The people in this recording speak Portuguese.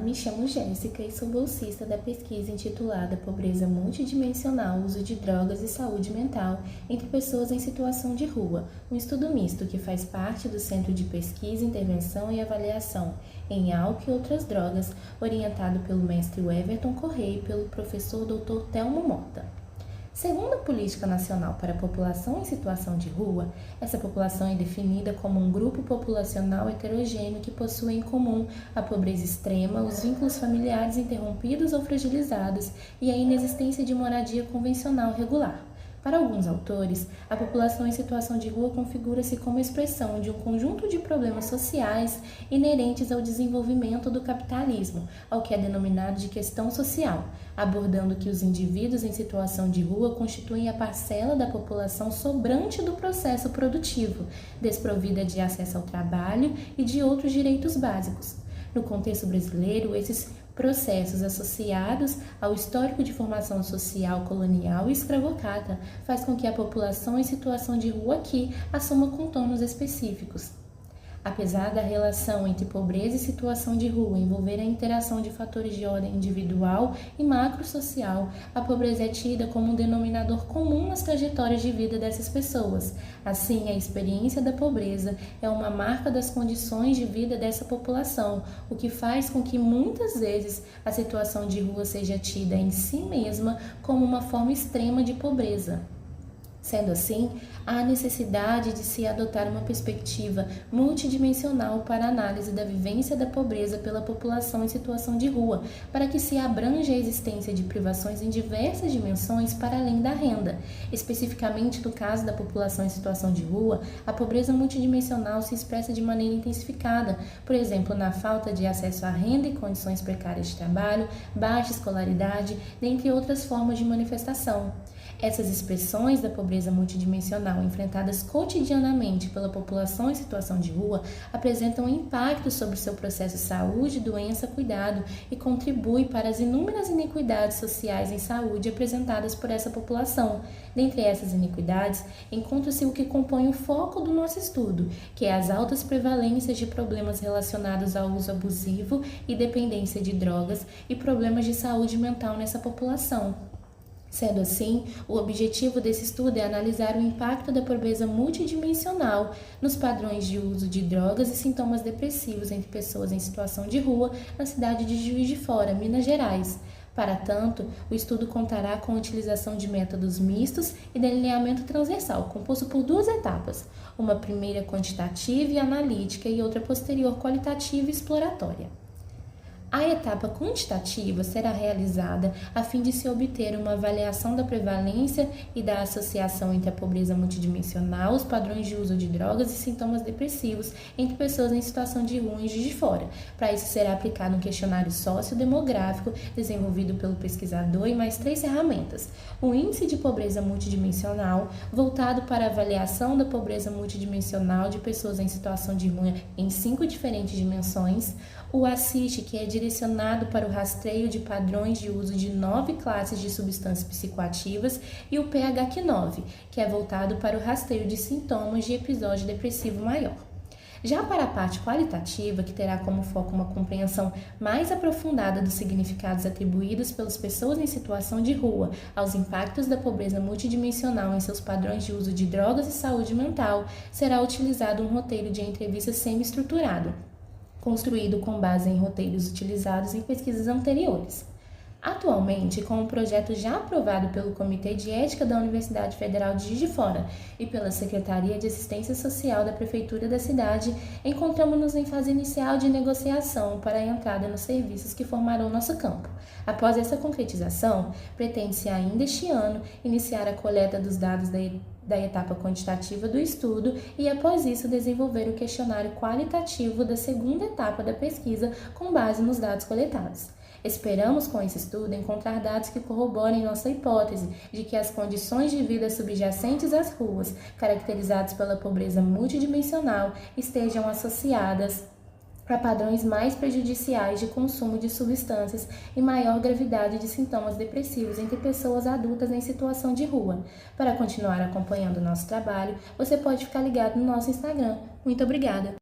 me chamo Jéssica e sou bolsista da pesquisa intitulada Pobreza Multidimensional, Uso de Drogas e Saúde Mental entre Pessoas em Situação de Rua, um estudo misto que faz parte do Centro de Pesquisa, Intervenção e Avaliação em Álcool e Outras Drogas, orientado pelo mestre Everton Correia e pelo professor Dr. Telmo Mota. Segundo a Política Nacional para a População em Situação de Rua, essa população é definida como um grupo populacional heterogêneo que possui em comum a pobreza extrema, os vínculos familiares interrompidos ou fragilizados e a inexistência de moradia convencional regular. Para alguns autores, a população em situação de rua configura-se como expressão de um conjunto de problemas sociais inerentes ao desenvolvimento do capitalismo, ao que é denominado de questão social, abordando que os indivíduos em situação de rua constituem a parcela da população sobrante do processo produtivo, desprovida de acesso ao trabalho e de outros direitos básicos. No contexto brasileiro, esses processos associados ao histórico de formação social colonial e escravocrata faz com que a população em situação de rua aqui assuma contornos específicos. Apesar da relação entre pobreza e situação de rua envolver a interação de fatores de ordem individual e macrosocial, a pobreza é tida como um denominador comum nas trajetórias de vida dessas pessoas. Assim, a experiência da pobreza é uma marca das condições de vida dessa população, o que faz com que muitas vezes a situação de rua seja tida em si mesma como uma forma extrema de pobreza. Sendo assim, há necessidade de se adotar uma perspectiva multidimensional para a análise da vivência da pobreza pela população em situação de rua, para que se abranja a existência de privações em diversas dimensões para além da renda. Especificamente no caso da população em situação de rua, a pobreza multidimensional se expressa de maneira intensificada, por exemplo, na falta de acesso à renda e condições precárias de trabalho, baixa escolaridade, dentre outras formas de manifestação. Essas expressões da pobreza multidimensional enfrentadas cotidianamente pela população em situação de rua apresentam impacto sobre seu processo de saúde, doença, cuidado e contribuem para as inúmeras iniquidades sociais em saúde apresentadas por essa população. Dentre essas iniquidades, encontra-se o que compõe o foco do nosso estudo, que é as altas prevalências de problemas relacionados ao uso abusivo e dependência de drogas e problemas de saúde mental nessa população. Sendo assim, o objetivo desse estudo é analisar o impacto da pobreza multidimensional nos padrões de uso de drogas e sintomas depressivos entre pessoas em situação de rua na cidade de Juiz de Fora, Minas Gerais. Para tanto, o estudo contará com a utilização de métodos mistos e delineamento transversal, composto por duas etapas, uma primeira quantitativa e analítica e outra posterior qualitativa e exploratória. A etapa quantitativa será realizada a fim de se obter uma avaliação da prevalência e da associação entre a pobreza multidimensional, os padrões de uso de drogas e sintomas depressivos entre pessoas em situação de rua em Juiz de Fora. Para isso será aplicado um questionário sociodemográfico desenvolvido pelo pesquisador e mais 3 ferramentas. O índice de pobreza multidimensional, voltado para a avaliação da pobreza multidimensional de pessoas em situação de rua em 5 diferentes dimensões. O ACIST, que é direcionado para o rastreio de padrões de uso de 9 classes de substâncias psicoativas, e o PHQ-9, que é voltado para o rastreio de sintomas de episódio depressivo maior. Já para a parte qualitativa, que terá como foco uma compreensão mais aprofundada dos significados atribuídos pelas pessoas em situação de rua aos impactos da pobreza multidimensional em seus padrões de uso de drogas e saúde mental, será utilizado um roteiro de entrevista semi-estruturado, construído com base em roteiros utilizados em pesquisas anteriores. Atualmente, com o projeto já aprovado pelo Comitê de Ética da Universidade Federal de Juiz de Fora e pela Secretaria de Assistência Social da Prefeitura da cidade, encontramos-nos em fase inicial de negociação para a entrada nos serviços que formarão nosso campo. Após essa concretização, pretende-se ainda este ano iniciar a coleta dos dados da etapa quantitativa do estudo e, após isso, desenvolver o questionário qualitativo da segunda etapa da pesquisa com base nos dados coletados. Esperamos, com esse estudo, encontrar dados que corroborem nossa hipótese de que as condições de vida subjacentes às ruas, caracterizadas pela pobreza multidimensional, estejam associadas a padrões mais prejudiciais de consumo de substâncias e maior gravidade de sintomas depressivos entre pessoas adultas em situação de rua. Para continuar acompanhando o nosso trabalho, você pode ficar ligado no nosso Instagram. Muito obrigada!